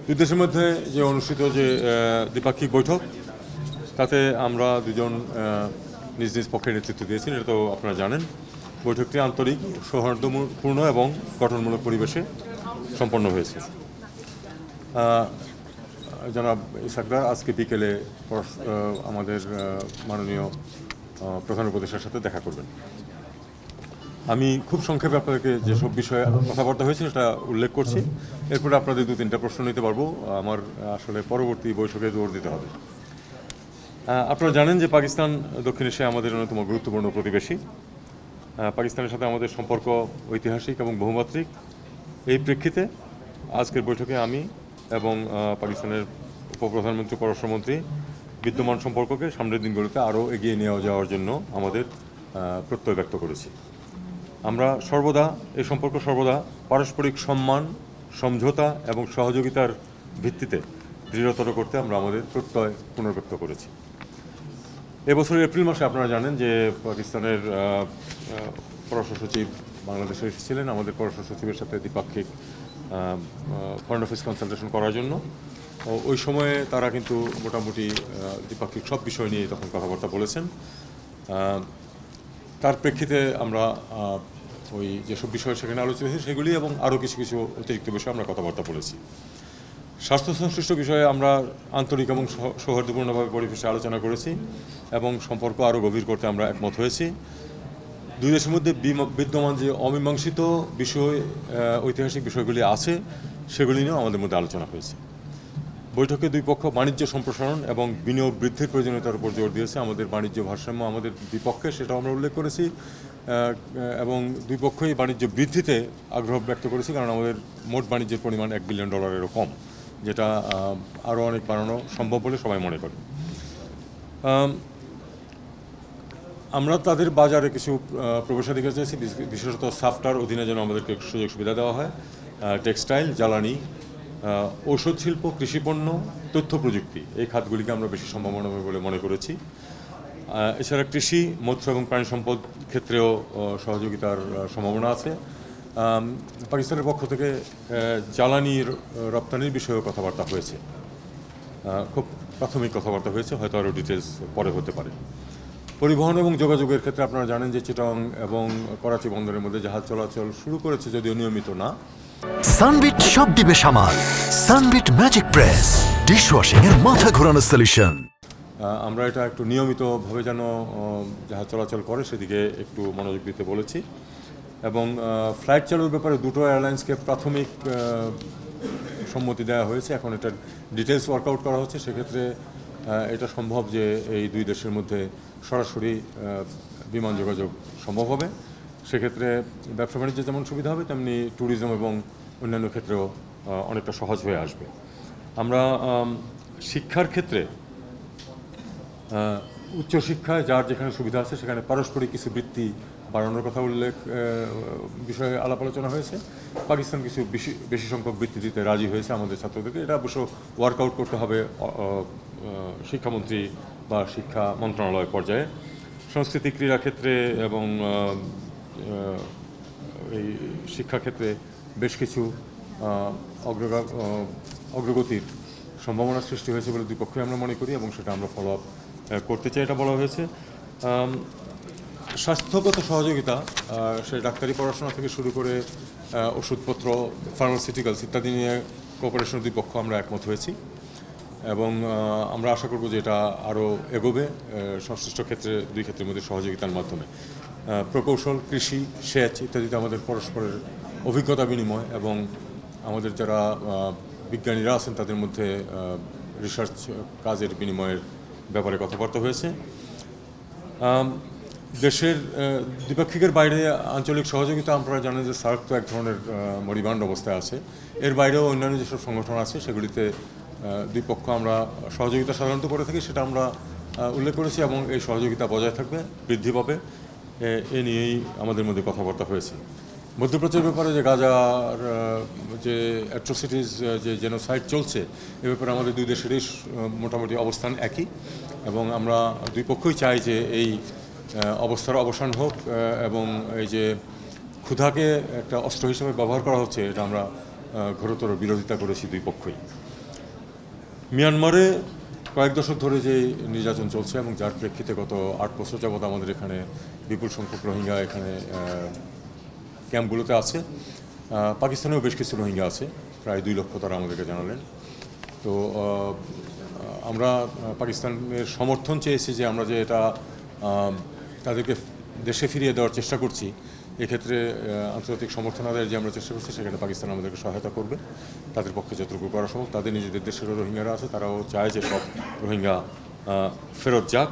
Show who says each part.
Speaker 1: দুই দেশের মধ্যে যে অনুষ্ঠিত যে দ্বিপাক্ষিক বৈঠক তাতে আমরা দুজন নিজ নিজ পক্ষে নেতৃত্ব দিয়েছি, এটা তো আপনারা জানেন। বৈঠকটি আন্তরিক, সৌহার্দ্যপূর্ণ এবং গঠনমূলক পরিবেশে সম্পন্ন হয়েছে। জনাব ইসাকদার আজকে বিকেলে আমাদের মাননীয় প্রধান উপদেষ্টার সাথে দেখা করবেন। আমি খুব সংক্ষেপে আপনাদেরকে যেসব বিষয়ে কথাবার্তা হয়েছে সেটা উল্লেখ করছি, এরপরে আপনাদের 2-3টা প্রশ্ন নিতে পারবো। আমার আসলে পরবর্তী বৈঠকে দৌড় দিতে হবে। আপনারা জানেন যে পাকিস্তান দক্ষিণ এশিয়ায় আমাদের অন্যতম গুরুত্বপূর্ণ প্রতিবেশী। পাকিস্তানের সাথে আমাদের সম্পর্ক ঐতিহাসিক এবং বহুমাত্রিক। এই প্রেক্ষিতে আজকের বৈঠকে আমি এবং পাকিস্তানের উপপ্রধানমন্ত্রী, পররাষ্ট্রমন্ত্রী বিদ্যমান সম্পর্ককে সামনের দিনগুলোতে আরও এগিয়ে নিয়ে যাওয়ার জন্য আমাদের প্রত্যয় ব্যক্ত করেছি। আমরা এই সম্পর্ক সর্বদা পারস্পরিক সম্মান, সমঝোতা এবং সহযোগিতার ভিত্তিতে দৃঢ়তর করতে আমরা আমাদের প্রত্যয় পুনর্ব্যক্ত করেছি। এবছরের এপ্রিল মাসে আপনারা জানেন যে পাকিস্তানের পররাষ্ট্র সচিব বাংলাদেশে এসেছিলেন আমাদের পররাষ্ট্র সচিবের সাথে দ্বিপাক্ষিক ফরেন অফিস কনসালটেশন করার জন্য। ওই সময়ে তারা কিন্তু মোটামুটি দ্বিপাক্ষিক সব বিষয় নিয়ে তখন কথাবার্তা বলেছেন। তার প্রেক্ষিতে আমরা ওই যেসব বিষয় সেখানে আলোচিত হয়েছে সেগুলি এবং আরও কিছু কিছু অতিরিক্ত বিষয়ে আমরা কথাবার্তা বলেছি। স্বাস্থ্য সংশ্লিষ্ট বিষয়ে আমরা আন্তরিক এবং সৌহার্দ্যপূর্ণভাবে পরিবেশে আলোচনা করেছি এবং সম্পর্ক আরও গভীর করতে আমরা একমত হয়েছি। দুই দেশের মধ্যে বিদ্যমান যে অমীমাংসিত বিষয়, ঐতিহাসিক বিষয়গুলি আছে সেগুলি নিয়েও আমাদের মধ্যে আলোচনা হয়েছে। বৈঠকে দুই পক্ষ বাণিজ্য সম্প্রসারণ এবং বিনিয়োগ বৃদ্ধির প্রয়োজনীয়তার উপর জোর দিয়েছে। আমাদের বাণিজ্য ভারসাম্য আমাদের দুই পক্ষে, সেটাও আমরা উল্লেখ করেছি এবং দুই পক্ষই বাণিজ্য বৃদ্ধিতে আগ্রহ ব্যক্ত করেছি, কারণ আমাদের মোট বাণিজ্যের পরিমাণ $1 বিলিয়নেরও কম, যেটা আরও অনেক বাড়ানো সম্ভব বলে সবাই মনে করে। আমরা তাদের বাজারে কিছু প্রবেশাধিকার চাইছি, বিশেষত সাফটার অধীনে যেন আমাদেরকে সুযোগ সুবিধা দেওয়া হয়। টেক্সটাইল, জ্বালানি, ঔষধ শিল্প, কৃষিপণ্য, তথ্য প্রযুক্তি, এই খাতগুলিকে আমরা বেশি সম্ভাবনাময় বলে মনে করেছি। এছাড়া কৃষি, মৎস্য এবং প্রাণী সম্পদ ক্ষেত্রেও সহযোগিতার সম্ভাবনা আছে। পাকিস্তানের পক্ষ থেকে জ্বালানির রপ্তানির বিষয়েও কথাবার্তা হয়েছে, খুব প্রাথমিক কথাবার্তা হয়েছে, হয়তো আরও ডিটেলস পরে হতে পারে। পরিবহন এবং যোগাযোগের ক্ষেত্রে আপনারা জানেন যে চিটাগং এবং করাচি বন্দরের মধ্যে জাহাজ চলাচল শুরু করেছে, যদিও নিয়মিত না।
Speaker 2: সানবিট সব দিবে সামাল। সানবিট ম্যাজিক প্রেস ডিশওয়াশিং এর মাথা ঘোরানো সলিউশন।
Speaker 1: আমরা এটা একটু নিয়মিতভাবে যেন জাহাজ চলাচল করে সেদিকে একটু মনোযোগ দিতে বলেছি এবং ফ্লাইট চালুর ব্যাপারে দুটো এয়ারলাইন্সকে প্রাথমিক সম্মতি দেওয়া হয়েছে। এখন এটার ডিটেলস ওয়ার্কআউট করা হচ্ছে। সেক্ষেত্রে এটা সম্ভব যে এই দুই দেশের মধ্যে সরাসরি বিমান যোগাযোগ সম্ভব হবে। সেক্ষেত্রে ব্যবসা বাণিজ্যে যেমন সুবিধা হবে, তেমনি ট্যুরিজম এবং অন্যান্য ক্ষেত্রেও অনেকটা সহজ হয়ে আসবে। আমরা শিক্ষার ক্ষেত্রে উচ্চশিক্ষায় যার যেখানে সুবিধা আছে সেখানে পারস্পরিক কিছু বৃত্তি বাড়ানোর কথা বিষয়ে আলাপ আলোচনা হয়েছে। পাকিস্তান কিছু বেশি সংখ্যক বৃত্তি দিতে রাজি হয়েছে আমাদের ছাত্রদেরকে। এটা অবশ্য ওয়ার্কআউট করতে হবে শিক্ষামন্ত্রী বা শিক্ষা মন্ত্রণালয় পর্যায়ে। সংস্কৃতি, ক্রীড়া ক্ষেত্রে এবং এই শিক্ষাক্ষেত্রে বেশ কিছু অগ্রগতির সম্ভাবনা সৃষ্টি হয়েছে বলে দুই পক্ষই আমরা মনে করি এবং সেটা আমরা ফলো আপ করতে চাই, এটা বলা হয়েছে। স্বাস্থ্যগত সহযোগিতা, সে ডাক্তারি পড়াশোনা থেকে শুরু করে ওষুধপত্র, ফার্মাসিউটিক্যালস ইত্যাদি নিয়ে কোঅপারেশনের দুই পক্ষ আমরা একমত হয়েছি এবং আমরা আশা করব যে এটা আরও এগোবে সংশ্লিষ্ট ক্ষেত্রে, দুই ক্ষেত্রের মধ্যে সহযোগিতার মাধ্যমে। প্রকৌশল, কৃষি, সেচ ইত্যাদিতে আমাদের পরস্পরের অভিজ্ঞতা বিনিময় এবং আমাদের যারা বিজ্ঞানীরা আছেন তাদের মধ্যে রিসার্চ কাজের বিনিময়ের ব্যাপারে কথাবার্তা হয়েছে। দেশের দ্বিপাক্ষিকের বাইরে আঞ্চলিক সহযোগিতা, আপনারা জানেন যে সার্ক তো এক ধরনের মরিবান্ড অবস্থায় আছে। এর বাইরেও অন্যান্য যেসব সংগঠন আছে সেগুলিতে দুই পক্ষ আমরা সহযোগিতা সাধারণত করে থাকি, সেটা আমরা উল্লেখ করেছি এবং এই সহযোগিতা বজায় থাকবে, বৃদ্ধি পাবে, এ নিয়েই আমাদের মধ্যে কথাবার্তা হয়েছে। মধ্যপ্রাচ্যের ব্যাপারে যে গাজার যে অ্যাট্রোসিটিস, যে জেনোসাইড চলছে, এ ব্যাপারে আমাদের দুই দেশেরই মোটামুটি অবস্থান একই এবং আমরা দুই পক্ষই চাই যে এই অবস্থার অবসান হোক এবং এই যে ক্ষুধাকে একটা অস্ত্র হিসেবে ব্যবহার করা হচ্ছে, এটা আমরা ঘোরতর বিরোধিতা করেছি দুই পক্ষই। মিয়ানমারে কয়েক দশক ধরে যে নির্যাতন চলছে এবং যার প্রেক্ষিতে গত 8 বছর যাবৎ আমাদের এখানে বিপুল সংখ্যক রোহিঙ্গা এখানে ক্যাম্পগুলোতে আছে। পাকিস্তানেও বেশ কিছু রোহিঙ্গা আছে, প্রায় 2 লক্ষ তারা আমাদেরকে জানালেন। তো আমরা পাকিস্তানের সমর্থন চেয়েছি যে আমরা যে এটা তাদেরকে দেশে ফিরিয়ে দেওয়ার চেষ্টা করছি, এক্ষেত্রে আন্তর্জাতিক সমর্থন আদায়ের যে আমরা চেষ্টা করছি সেখানে পাকিস্তান আমাদেরকে সহায়তা করবে তাদের পক্ষে যতটুকু করা সম্ভব। তাদের নিজেদের দেশেরও রোহিঙ্গারা আছে, তারাও চায় যে সব রোহিঙ্গা ফেরত যাক।